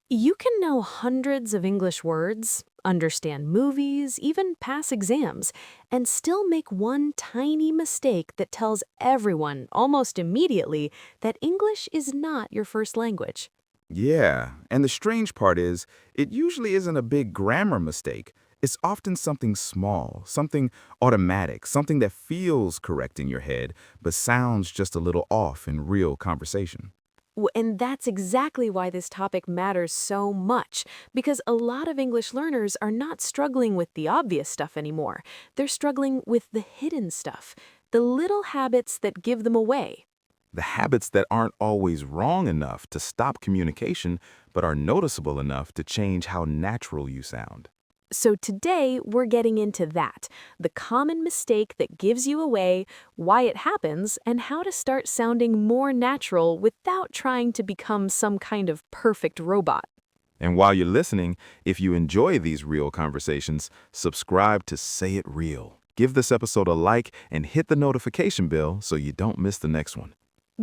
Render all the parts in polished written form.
You can know hundreds of English words, understand movies, even pass exams, and still make one tiny mistake that tells everyone almost immediately that English is not your first language. Yeah, and the strange part is, it usually isn't a big grammar mistake. It's often something small, something automatic, something that feels correct in your head, but sounds just a little off in real conversation. And that's exactly why this topic matters so much, because a lot of English learners are not struggling with the obvious stuff anymore. They're struggling with the hidden stuff, the little habits that give them away. The habits that aren't always wrong enough to stop communication, but are noticeable enough to change how natural you sound. So today, we're getting into that, the common mistake that gives you away, why it happens, and how to start sounding more natural without trying to become some kind of perfect robot. And while you're listening, if you enjoy these real conversations, subscribe to Say It Real. Give this episode a like and hit the notification bell so you don't miss the next one.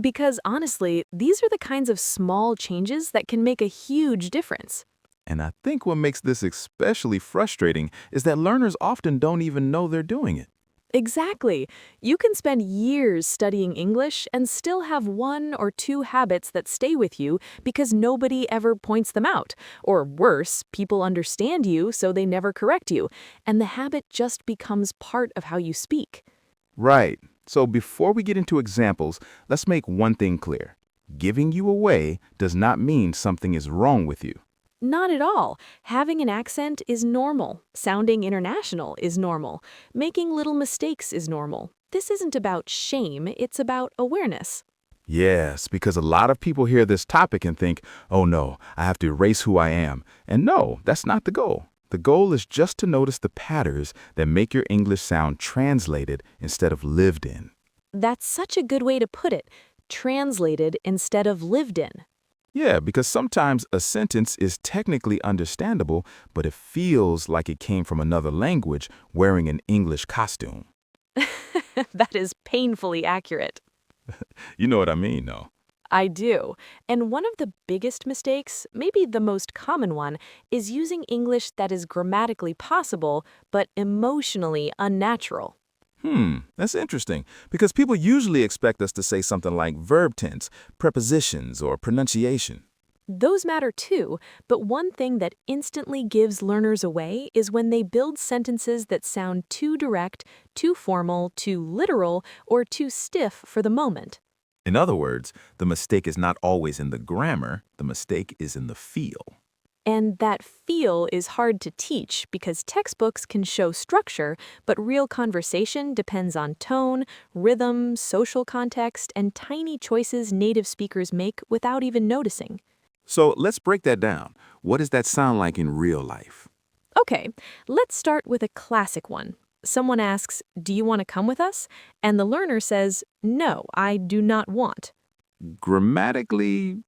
Because honestly, these are the kinds of small changes that can make a huge difference. And I think what makes this especially frustrating is that learners often don't even know they're doing it. Exactly. You can spend years studying English and still have one or two habits that stay with you because nobody ever points them out. Or worse, people understand you so they never correct you, and the habit just becomes part of how you speak. Right. So before we get into examples, let's make one thing clear. Giving you away does not mean something is wrong with you. Not at all. Having an accent is normal. Sounding international is normal. Making little mistakes is normal. This isn't about shame, it's about awareness. Yes, because a lot of people hear this topic and think, oh no, I have to erase who I am. And no, that's not the goal. The goal is just to notice the patterns that make your English sound translated instead of lived in. That's such a good way to put it. Translated instead of lived in. Yeah, because sometimes a sentence is technically understandable, but it feels like it came from another language wearing an English costume. That is painfully accurate. You know what I mean, though. I do. And one of the biggest mistakes, maybe the most common one, is using English that is grammatically possible but emotionally unnatural. That's interesting, because people usually expect us to say something like verb tense, prepositions, or pronunciation. Those matter too, but one thing that instantly gives learners away is when they build sentences that sound too direct, too formal, too literal, or too stiff for the moment. In other words, the mistake is not always in the grammar, the mistake is in the feel. And that feel is hard to teach because textbooks can show structure, but real conversation depends on tone, rhythm, social context, and tiny choices native speakers make without even noticing. So let's break that down. What does that sound like in real life? Okay, let's start with a classic one. Someone asks, "Do you want to come with us?" And the learner says, "No, I do not want." Grammatically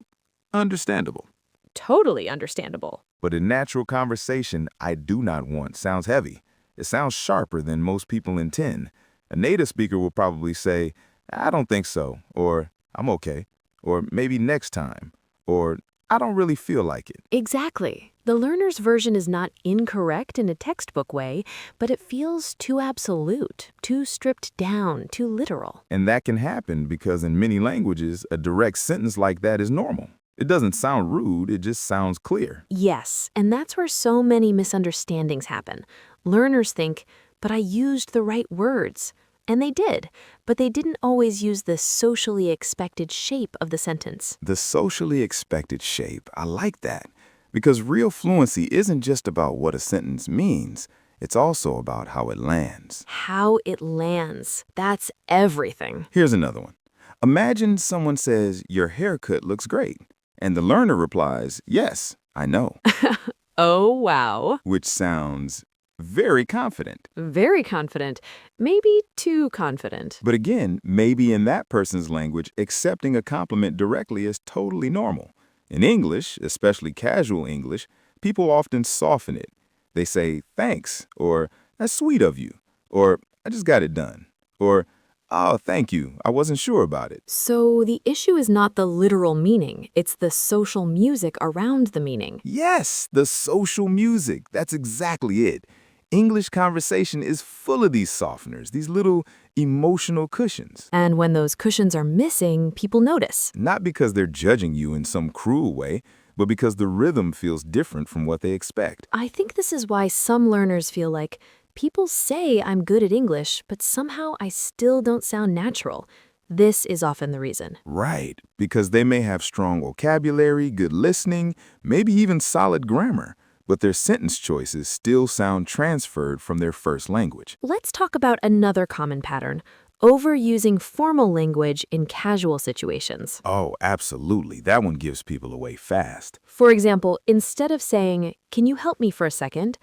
understandable. Totally understandable. But in natural conversation, I do not want sounds heavy. It sounds sharper than most people intend. A native speaker will probably say, I don't think so, or I'm okay, or maybe next time, or I don't really feel like it. Exactly. The learner's version is not incorrect in a textbook way, but it feels too absolute, too stripped down, too literal. And that can happen because in many languages, a direct sentence like that is normal. It doesn't sound rude, it just sounds clear. Yes, and that's where so many misunderstandings happen. Learners think, but I used the right words. And they did, but they didn't always use the socially expected shape of the sentence. The socially expected shape, I like that. Because real fluency isn't just about what a sentence means, it's also about how it lands. How it lands, that's everything. Here's another one. Imagine someone says, your haircut looks great. And the learner replies, yes, I know, Oh, wow. which sounds very confident. Very confident. Maybe too confident. But again, maybe in that person's language, accepting a compliment directly is totally normal. In English, especially casual English, people often soften it. They say, thanks, or that's sweet of you, or I just got it done, or Oh, thank you. I wasn't sure about it. So the issue is not the literal meaning, it's the social music around the meaning. Yes, the social music. That's exactly it. English conversation is full of these softeners, these little emotional cushions. And when those cushions are missing, people notice. Not because they're judging you in some cruel way, but because the rhythm feels different from what they expect. I think this is why some learners feel like people say I'm good at English, but somehow I still don't sound natural. This is often the reason. Right, because they may have strong vocabulary, good listening, maybe even solid grammar, but their sentence choices still sound transferred from their first language. Let's talk about another common pattern: overusing formal language in casual situations. Oh, absolutely. That one gives people away fast. For example, instead of saying, "Can you help me for a second?"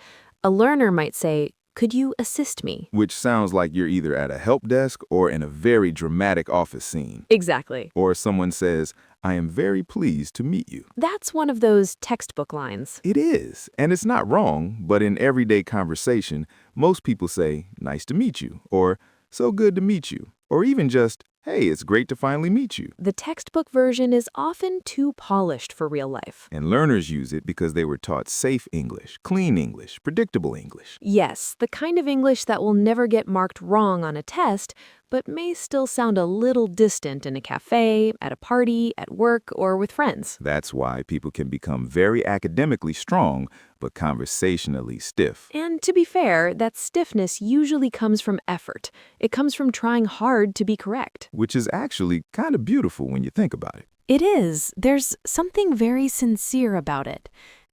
a learner might say, "Could you assist me?" Which sounds like you're either at a help desk or in a very dramatic office scene. Exactly. Or someone says, I am very pleased to meet you. That's one of those textbook lines. It is, and it's not wrong, but in everyday conversation, most people say, nice to meet you, or so good to meet you, or even just, hey, it's great to finally meet you. The textbook version is often too polished for real life. And learners use it because they were taught safe English, clean English, predictable English. Yes, the kind of English that will never get marked wrong on a test, but may still sound a little distant in a cafe, at a party, at work, or with friends. That's why people can become very academically strong, but conversationally stiff. And to be fair, that stiffness usually comes from effort. It comes from trying hard to be correct. Which is actually kind of beautiful when you think about it. It is. There's something very sincere about it.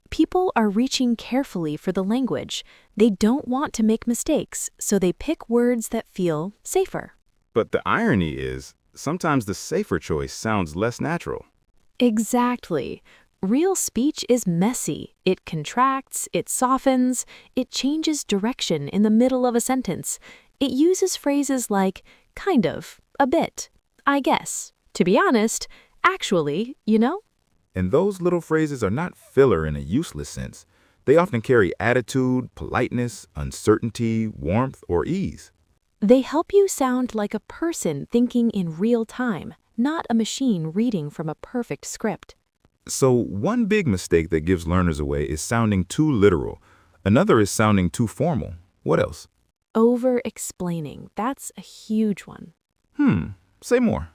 People are reaching carefully for the language. They don't want to make mistakes, so they pick words that feel safer. But the irony is, sometimes the safer choice sounds less natural. Exactly. Real speech is messy. It contracts, it softens, it changes direction in the middle of a sentence. It uses phrases like kind of, a bit, I guess, to be honest, actually, you know? And those little phrases are not filler in a useless sense. They often carry attitude, politeness, uncertainty, warmth, or ease. They help you sound like a person thinking in real time, not a machine reading from a perfect script. So one big mistake that gives learners away is sounding too literal. Another is sounding too formal. What else? Over-explaining, that's a huge one. Say more.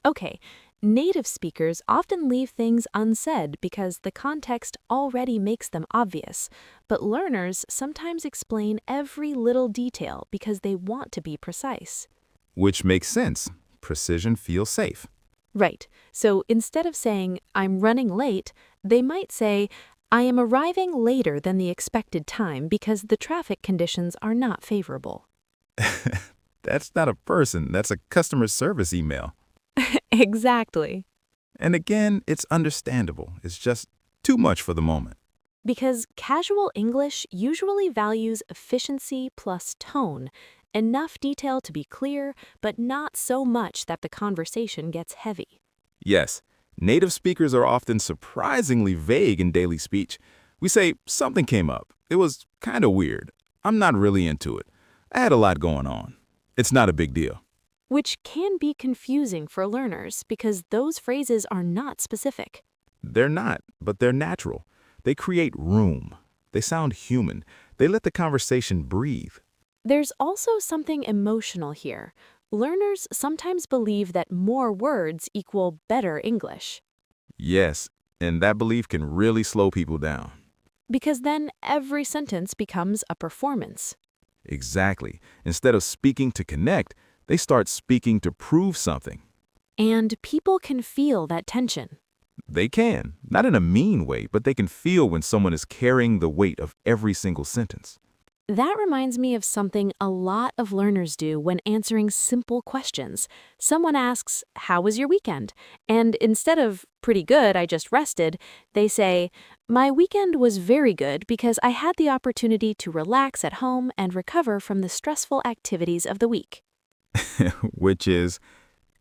Okay, native speakers often leave things unsaid because the context already makes them obvious, but learners sometimes explain every little detail because they want to be precise. Which makes sense. Precision feels safe. Right, so instead of saying, "I'm running late," they might say, "I am arriving later than the expected time because the traffic conditions are not favorable." That's not a person, that's a customer service email. Exactly. And again, it's understandable. It's just too much for the moment. Because casual English usually values efficiency plus tone, enough detail to be clear, but not so much that the conversation gets heavy. Yes, native speakers are often surprisingly vague in daily speech. We say, something came up. It was kind of weird. I'm not really into it. I had a lot going on. It's not a big deal. Which can be confusing for learners because those phrases are not specific. They're not, but they're natural. They create room. They sound human. They let the conversation breathe. There's also something emotional here. Learners sometimes believe that more words equal better English. Yes, and that belief can really slow people down. Because then every sentence becomes a performance. Exactly. Instead of speaking to connect, they start speaking to prove something. And people can feel that tension. They can, not in a mean way, but they can feel when someone is carrying the weight of every single sentence. That reminds me of something a lot of learners do when answering simple questions. Someone asks, "How was your weekend?" And instead of, "Pretty good, I just rested," they say, "My weekend was very good because I had the opportunity to relax at home and recover from the stressful activities of the week." Which is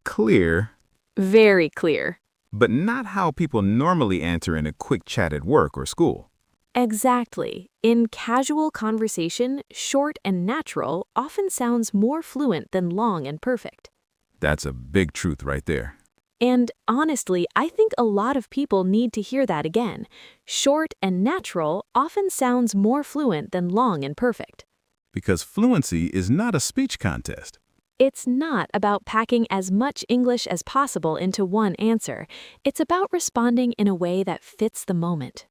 clear, Very clear. but not how people normally answer in a quick chat at work or school. Exactly. In casual conversation, short and natural often sounds more fluent than long and perfect. That's a big truth right there. And honestly, I think a lot of people need to hear that again. Short and natural often sounds more fluent than long and perfect. Because fluency is not a speech contest. It's not about packing as much English as possible into one answer. It's about responding in a way that fits the moment.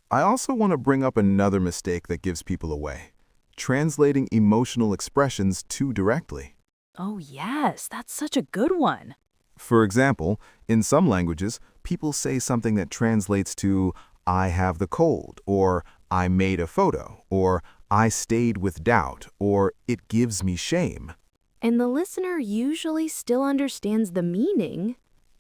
I also want to bring up another mistake that gives people away: translating emotional expressions too directly. Oh yes, that's such a good one. For example, in some languages, people say something that translates to "I have the cold," or "I made a photo," or "I stayed with doubt," or "it gives me shame." And the listener usually still understands the meaning.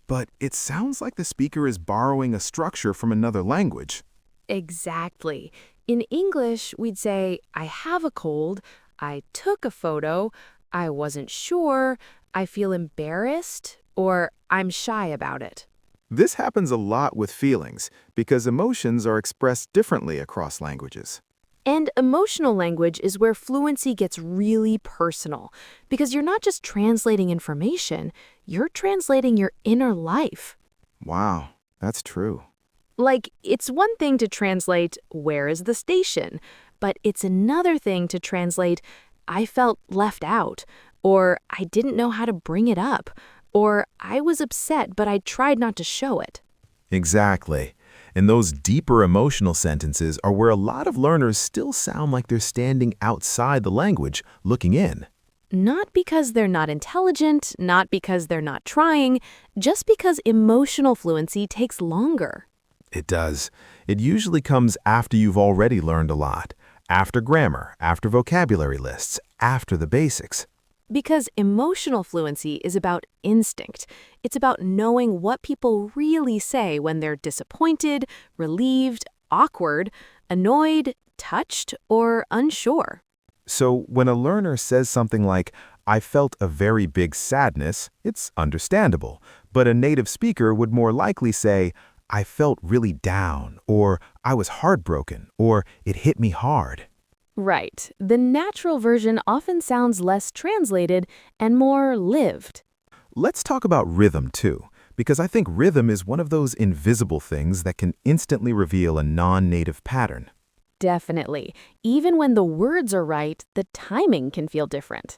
But it sounds like the speaker is borrowing a structure from another language. Exactly. In English, we'd say, I have a cold, I took a photo, I wasn't sure, I feel embarrassed, or I'm shy about it. This happens a lot with feelings because emotions are expressed differently across languages. And emotional language is where fluency gets really personal, because you're not just translating information, you're translating your inner life. Wow, that's true. Like, it's one thing to translate, where is the station? But it's another thing to translate, I felt left out, or I didn't know how to bring it up, or I was upset but I tried not to show it. Exactly. And those deeper emotional sentences are where a lot of learners still sound like they're standing outside the language, looking in. Not because they're not intelligent, not because they're not trying, just because emotional fluency takes longer. It does. It usually comes after you've already learned a lot, after grammar, after vocabulary lists, after the basics. Because emotional fluency is about instinct. It's about knowing what people really say when they're disappointed, relieved, awkward, annoyed, touched, or unsure. So when a learner says something like, I felt a very big sadness, it's understandable. But a native speaker would more likely say, I felt really down, or I was heartbroken, or it hit me hard. Right. The natural version often sounds less translated and more lived. Let's talk about rhythm too, because I think rhythm is one of those invisible things that can instantly reveal a non-native pattern. Definitely. Even when the words are right, the timing can feel different.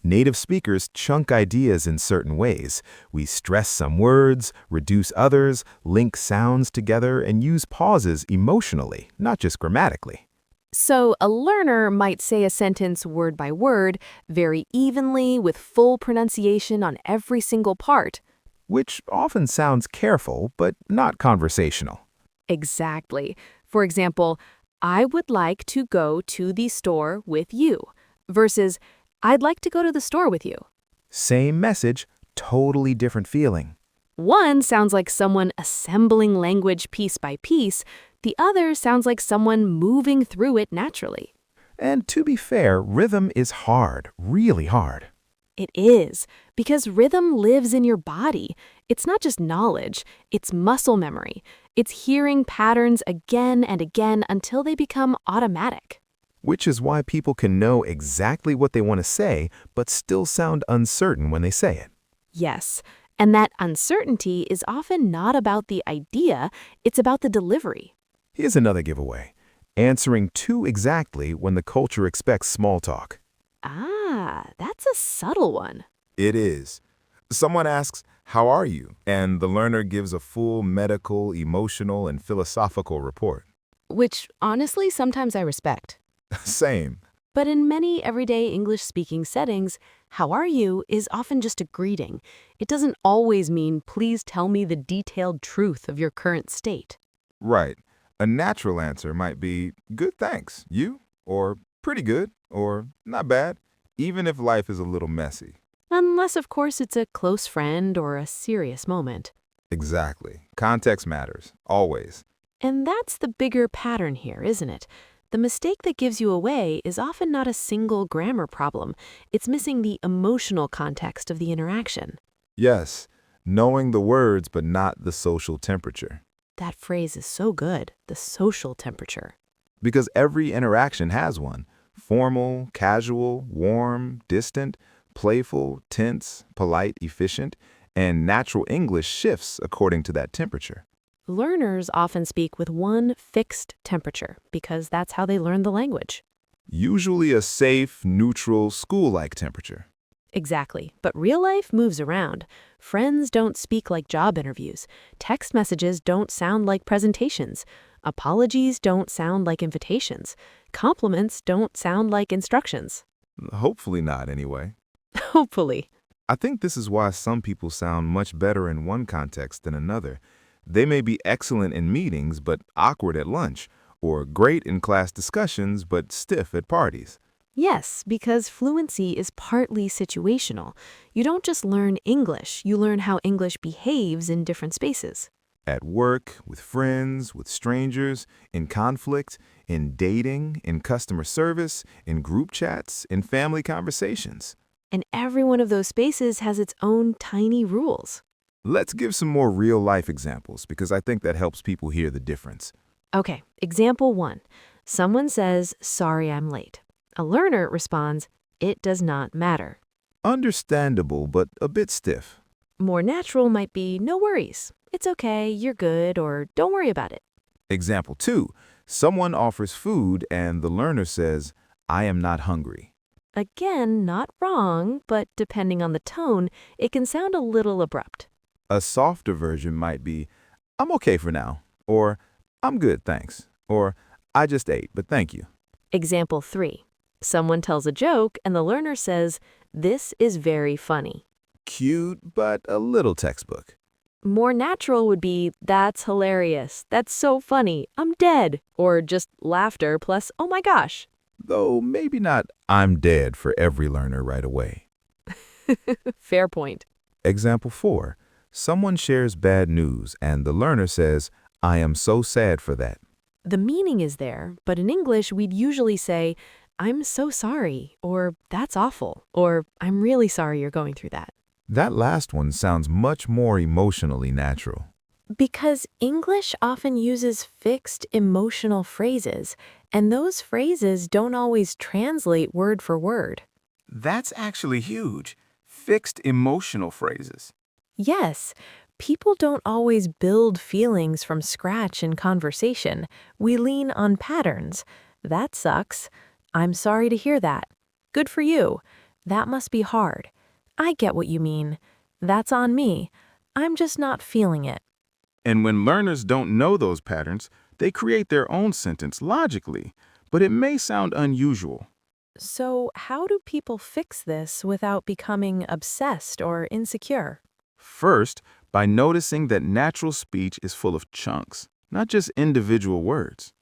Native speakers chunk ideas in certain ways. We stress some words, reduce others, link sounds together, and use pauses emotionally, not just grammatically. So a learner might say a sentence word by word, very evenly, with full pronunciation on every single part. Which often sounds careful, but not conversational. Exactly. For example, I would like to go to the store with you, versus I'd like to go to the store with you. Same message, totally different feeling. One sounds like someone assembling language piece by piece. The other sounds like someone moving through it naturally. And to be fair, rhythm is hard, really hard. It is, because rhythm lives in your body. It's not just knowledge, it's muscle memory. It's hearing patterns again and again until they become automatic. Which is why people can know exactly what they want to say, but still sound uncertain when they say it. Yes, and that uncertainty is often not about the idea, it's about the delivery. Here's another giveaway. Answering too exactly when the culture expects small talk. Ah, that's a subtle one. It is. Someone asks, "How are you?" And the learner gives a full medical, emotional, and philosophical report. Which, honestly, sometimes I respect. Same. But in many everyday English-speaking settings, how are you is often just a greeting. It doesn't always mean, please tell me the detailed truth of your current state. Right. A natural answer might be, "Good, thanks. You?" Or "Pretty good," or "Not bad," even if life is a little messy. Unless, of course, it's a close friend or a serious moment. Exactly. Context matters, always. And that's the bigger pattern here, isn't it? The mistake that gives you away is often not a single grammar problem. It's missing the emotional context of the interaction. Yes, knowing the words but not the social temperature. That phrase is so good, the social temperature. Because every interaction has one. Formal, casual, warm, distant. Playful, tense, polite, efficient, and natural English shifts according to that temperature. Learners often speak with one fixed temperature because that's how they learn the language. Usually a safe, neutral, school-like temperature. Exactly, but real life moves around. Friends don't speak like job interviews. Text messages don't sound like presentations. Apologies don't sound like invitations. Compliments don't sound like instructions. Hopefully not, anyway. Hopefully. I think this is why some people sound much better in one context than another. They may be excellent in meetings but awkward at lunch, or great in class discussions but stiff at parties. Yes, because fluency is partly situational. You don't just learn English, you learn how English behaves in different spaces. At work, with friends, with strangers, in conflict, in dating, in customer service, in group chats, in family conversations. And every one of those spaces has its own tiny rules. Let's give some more real-life examples because I think that helps people hear the difference. Okay, example 1. Someone says, "Sorry, I'm late." A learner responds, "It does not matter." Understandable, but a bit stiff. More natural might be, "No worries. It's okay, you're good," or "Don't worry about it." Example 2. Someone offers food and the learner says, I am not hungry. Again, not wrong, but depending on the tone, it can sound a little abrupt. A softer version might be, I'm okay for now, or I'm good, thanks, or I just ate, but thank you. Example 3. Someone tells a joke and the learner says, "This is very funny." Cute, but a little textbook. More natural would be, "That's hilarious. That's so funny. I'm dead." Or just laughter plus, "Oh my gosh." Though maybe not, I'm dead for every learner right away. Fair point. Example 4. Someone shares bad news and the learner says, I am so sad for that. The meaning is there, but in English we'd usually say, "I'm so sorry," or "That's awful," or "I'm really sorry you're going through that." That last one sounds much more emotionally natural. Because English often uses fixed emotional phrases, and those phrases don't always translate word for word. That's actually huge. Fixed emotional phrases. Yes, people don't always build feelings from scratch in conversation. We lean on patterns. "That sucks." "I'm sorry to hear that." "Good for you." "That must be hard." "I get what you mean." "That's on me." "I'm just not feeling it." And when learners don't know those patterns, they create their own sentence logically, but it may sound unusual. So, how do people fix this without becoming obsessed or insecure? First, by noticing that natural speech is full of chunks, not just individual words.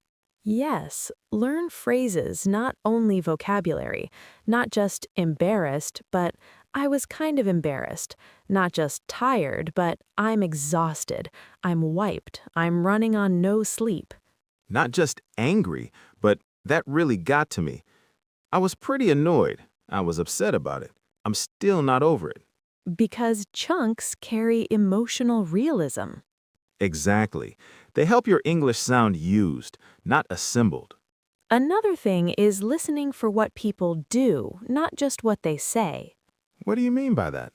Yes, learn phrases, not only vocabulary, not just embarrassed, but "I was kind of embarrassed," not just tired, but "I'm exhausted," "I'm wiped," "I'm running on no sleep." Not just angry, but that really got to me. I was pretty annoyed. I was upset about it. I'm still not over it. Because chunks carry emotional realism. Exactly. They help your English sound used, not assembled. Another thing is listening for what people do, not just what they say. What do you mean by that?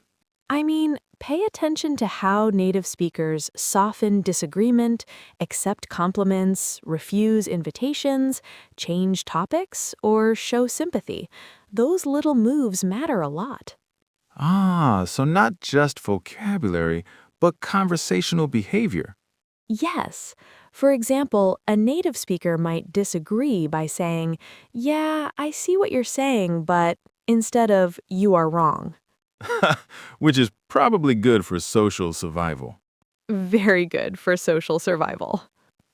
I mean, pay attention to how native speakers soften disagreement, accept compliments, refuse invitations, change topics, or show sympathy. Those little moves matter a lot. So not just vocabulary, but conversational behavior. Yes. For example, a native speaker might disagree by saying, "Yeah, I see what you're saying, but," instead of "You are wrong." Which is probably good for social survival. Very good for social survival.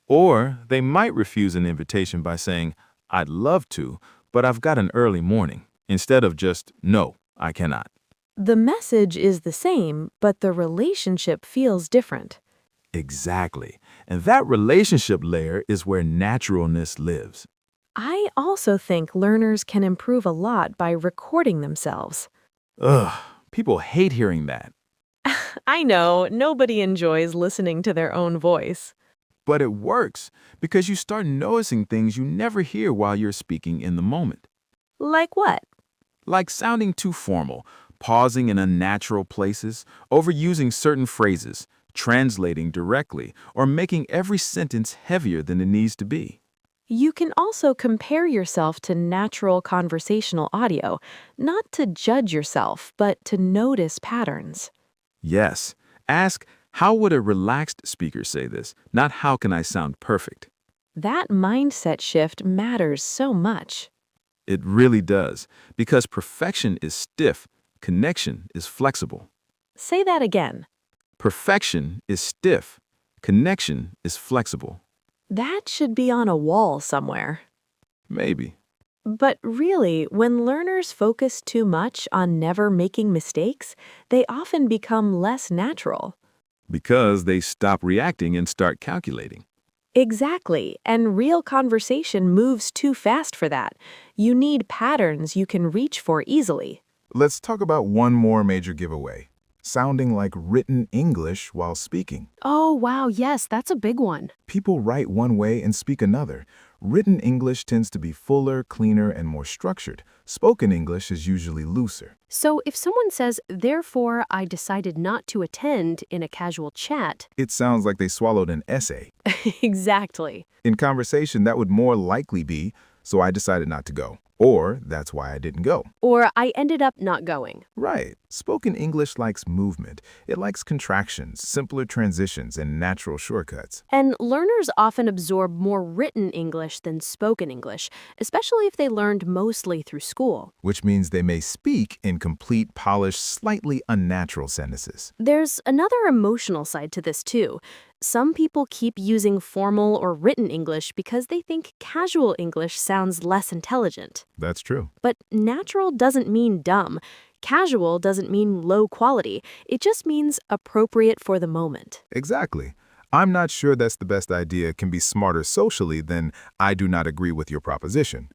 Or they might refuse an invitation by saying, I'd love to, but I've got an early morning, instead of just, no, I cannot. The message is the same, but the relationship feels different. Exactly. And that relationship layer is where naturalness lives. I also think learners can improve a lot by recording themselves. Ugh, people hate hearing that. I know, nobody enjoys listening to their own voice. But it works because you start noticing things you never hear while you're speaking in the moment. Like what? Like sounding too formal, pausing in unnatural places, overusing certain phrases, translating directly, or making every sentence heavier than it needs to be. You can also compare yourself to natural conversational audio, not to judge yourself, but to notice patterns. Yes, ask, how would a relaxed speaker say this, not how can I sound perfect? That mindset shift matters so much. It really does, because perfection is stiff, connection is flexible. Say that again. Perfection is stiff, connection is flexible. That should be on a wall somewhere. Maybe. But really, when learners focus too much on never making mistakes, they often become less natural. Because they stop reacting and start calculating. Exactly, and real conversation moves too fast for that. You need patterns you can reach for easily. Let's talk about one more major giveaway. Sounding like written English while speaking. Oh, wow, yes, that's a big one. People write one way and speak another. Written English tends to be fuller, cleaner, and more structured. Spoken English is usually looser. So if someone says, therefore, I decided not to attend in a casual chat, It sounds like they swallowed an essay. Exactly. In conversation, that would more likely be, so I decided not to go. Or, that's why I didn't go. or I ended up not going. Right. Spoken English likes movement. It likes contractions, simpler transitions, and natural shortcuts. And learners often absorb more written English than spoken English, especially if they learned mostly through school. Which means they may speak in complete, polished, slightly unnatural sentences. There's another emotional side to this too. Some people keep using formal or written English because they think casual English sounds less intelligent. That's true. But natural doesn't mean dumb. Casual doesn't mean low quality. It just means appropriate for the moment. Exactly. I'm not sure that's the best idea can be smarter socially than I do not agree with your proposition.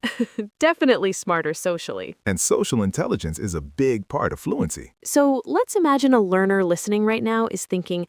Definitely smarter socially. And social intelligence is a big part of fluency. So let's imagine a learner listening right now is thinking,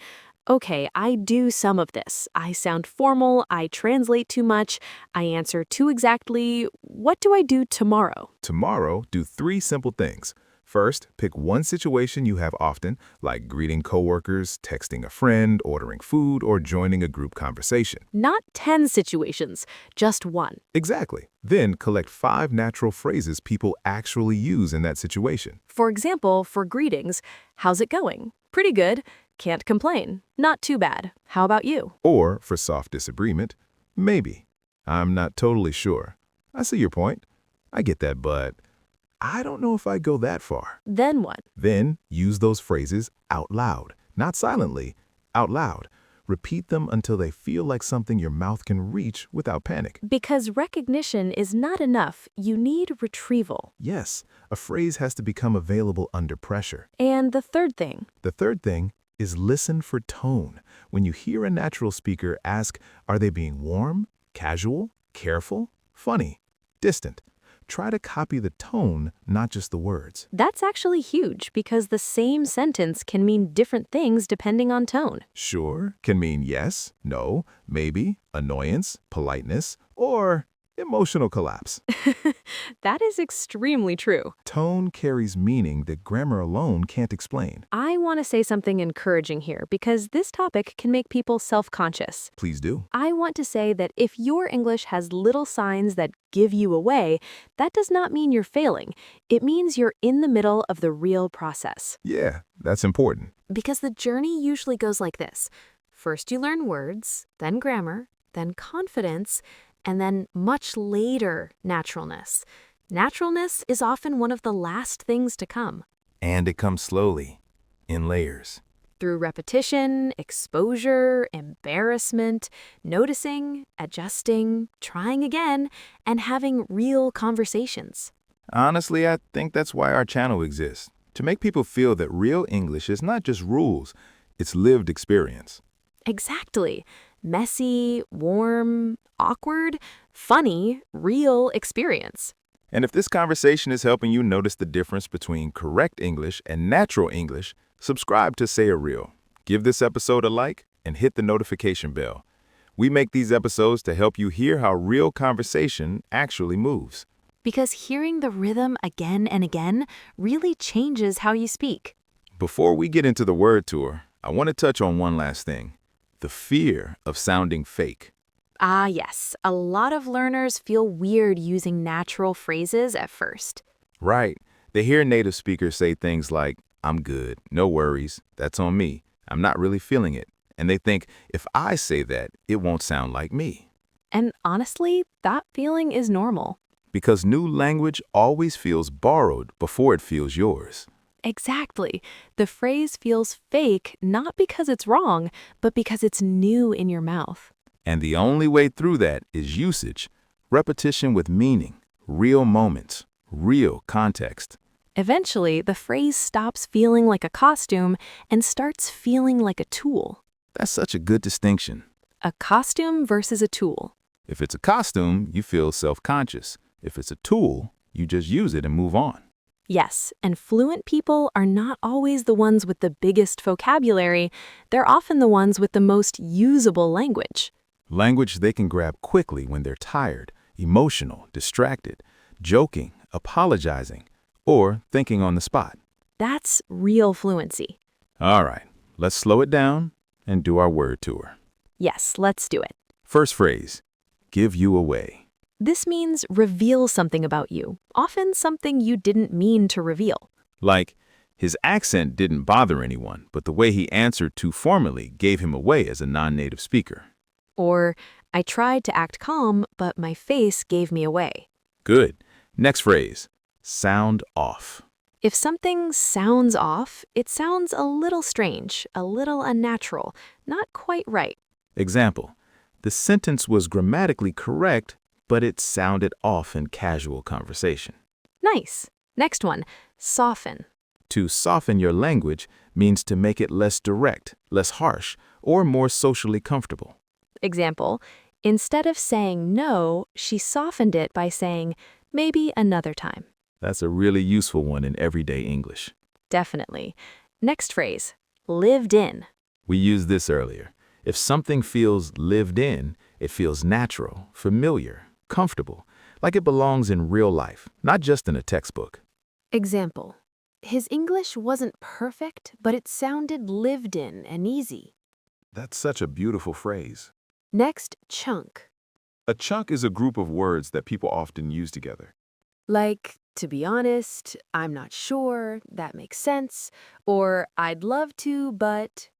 okay, I do some of this. I sound formal, I translate too much, I answer too exactly. What do I do tomorrow? Tomorrow, do 3 simple things. First, pick one situation you have often, like greeting coworkers, texting a friend, ordering food, or joining a group conversation. Not 10 situations, just one. Exactly. Then collect 5 natural phrases people actually use in that situation. For example, for greetings, how's it going? Pretty good. Can't complain. Not too bad. How about you? Or, for soft disagreement, maybe. I'm not totally sure. I see your point. I get that, but I don't know if I'd go that far. Then what? Then use those phrases out loud, not silently, out loud. Repeat them until they feel like something your mouth can reach without panic. Because recognition is not enough, you need retrieval. Yes, a phrase has to become available under pressure. And the third thing, The third thing is listen for tone. When you hear a natural speaker, ask, are they being warm, casual, careful, funny, distant? Try to copy the tone, not just the words. that's actually huge because the same sentence can mean different things depending on tone. Sure can mean yes, no, maybe, annoyance, politeness, or emotional collapse. That is extremely true. Tone carries meaning that grammar alone can't explain. I want to say something encouraging here because this topic can make people self-conscious. Please do. I want to say that if your English has little signs that give you away, that does not mean you're failing. It means you're in the middle of the real process. Yeah, that's important. Because the journey usually goes like this. First you learn words, then grammar, then confidence, and then much later, naturalness. Naturalness is often one of the last things to come. And it comes slowly, in layers. Through repetition, exposure, embarrassment, noticing, adjusting, trying again, and having real conversations. Honestly, I think that's why our channel exists. To make people feel that real English is not just rules, it's lived experience. Exactly. Messy, warm, awkward, funny, real experience. And if this conversation is helping you notice the difference between correct English and natural English, subscribe to Say It Real. Give this episode a like and hit the notification bell. We make these episodes to help you hear how real conversation actually moves. because hearing the rhythm again and again really changes how you speak. Before we get into the word tour, I want to touch on one last thing: the fear of sounding fake. Ah, yes, a lot of learners feel weird using natural phrases at first. Right. They hear native speakers say things like, "I'm good, no worries, that's on me, I'm not really feeling it." And they think, if I say that, it won't sound like me. And honestly, that feeling is normal. Because new language always feels borrowed before it feels yours. Exactly. The phrase feels fake not because it's wrong, but because it's new in your mouth. And the only way through that is usage, repetition with meaning, real moments, real context. Eventually, the phrase stops feeling like a costume and starts feeling like a tool. That's such a good distinction. A costume versus a tool. If it's a costume, you feel self-conscious. If it's a tool, you just use it and move on. Yes, and fluent people are not always the ones with the biggest vocabulary. They're often the ones with the most usable language. Language they can grab quickly when they're tired, emotional, distracted, joking, apologizing, or thinking on the spot. That's real fluency. All right, let's slow it down and do our word tour. Yes, let's do it. First phrase, give you away. This means reveal something about you, often something you didn't mean to reveal. Like, his accent didn't bother anyone, but the way he answered too formally gave him away as a non-native speaker. Or, I tried to act calm, but my face gave me away. Good. Next phrase, sound off. If something sounds off, it sounds a little strange, a little unnatural, not quite right. Example, the sentence was grammatically correct, but it sounded off in casual conversation. Nice. Next one, soften. To soften your language means to make it less direct, less harsh, or more socially comfortable. Example, instead of saying no, she softened it by saying, maybe another time. That's a really useful one in everyday English. Definitely. Next phrase, lived in. We used this earlier. If something feels lived in, it feels natural, familiar, comfortable, like it belongs in real life, not just in a textbook. Example, his English wasn't perfect, but it sounded lived in and easy. That's such a beautiful phrase. Next, chunk. A chunk is a group of words that people often use together. Like, to be honest, I'm not sure, that makes sense, or I'd love to, but...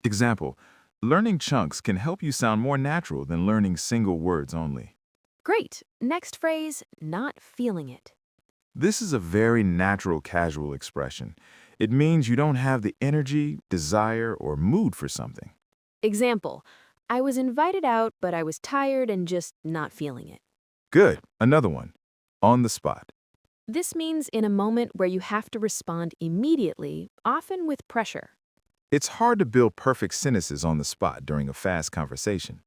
Example, learning chunks can help you sound more natural than learning single words only. Great. Next phrase, not feeling it. This is a very natural, casual expression. It means you don't have the energy, desire, or mood for something. Example, I was invited out, but I was tired and just not feeling it. Good. Another one. On the spot. This means in a moment where you have to respond immediately, often with pressure. It's hard to build perfect sentences on the spot during a fast conversation.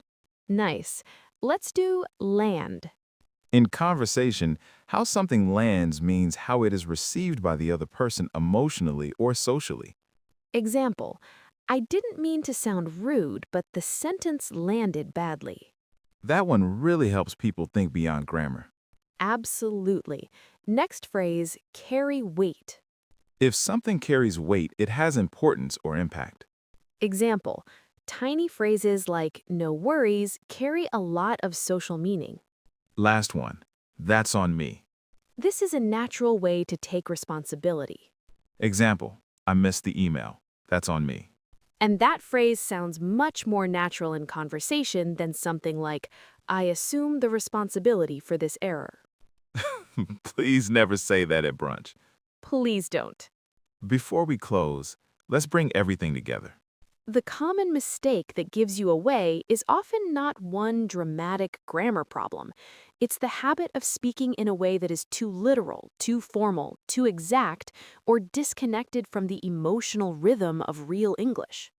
Nice. Let's do land. In conversation, how something lands means how it is received by the other person emotionally or socially. Example, I didn't mean to sound rude, but the sentence landed badly. That one really helps people think beyond grammar. Absolutely. Next phrase, carry weight. If something carries weight, it has importance or impact. Example, tiny phrases like no worries carry a lot of social meaning. Last one. That's on me. This is a natural way to take responsibility. Example, I missed the email. That's on me. And that phrase sounds much more natural in conversation than something like, I assume the responsibility for this error. Please never say that at brunch. Please don't. Before we close, let's bring everything together. The common mistake that gives you away is often not one dramatic grammar problem. It's the habit of speaking in a way that is too literal, too formal, too exact, or disconnected from the emotional rhythm of real English.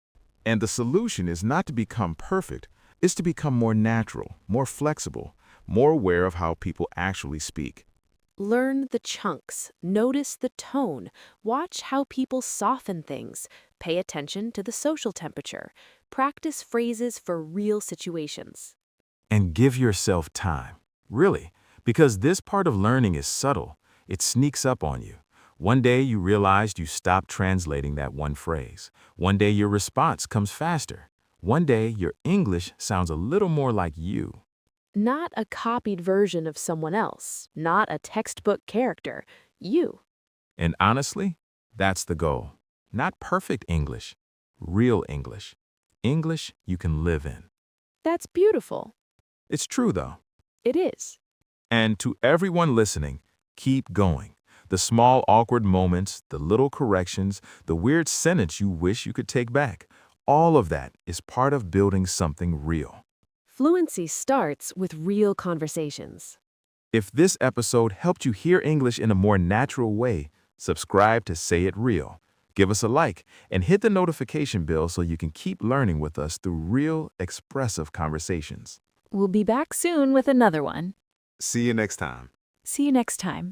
And the solution is not to become perfect, it's to become more natural, more flexible, more aware of how people actually speak. Learn the chunks, notice the tone, watch how people soften things, pay attention to the social temperature, practice phrases for real situations. And give yourself time. Really, Because this part of learning is subtle. It sneaks up on you. One day you realized you stopped translating that one phrase. One day your response comes faster. One day your English sounds a little more like you. Not a copied version of someone else, not a textbook character. You. And honestly, that's the goal. Not perfect English, real English. English you can live in. That's beautiful. It's true, though. It is. And to everyone listening, keep going. The small, awkward moments, the little corrections, the weird sentence you wish you could take back, all of that is part of building something real. Fluency starts with real conversations. If this episode helped you hear English in a more natural way, subscribe to Say It Real. Give us a like and hit the notification bell so you can keep learning with us through real, expressive conversations. We'll be back soon with another one. See you next time. See you next time.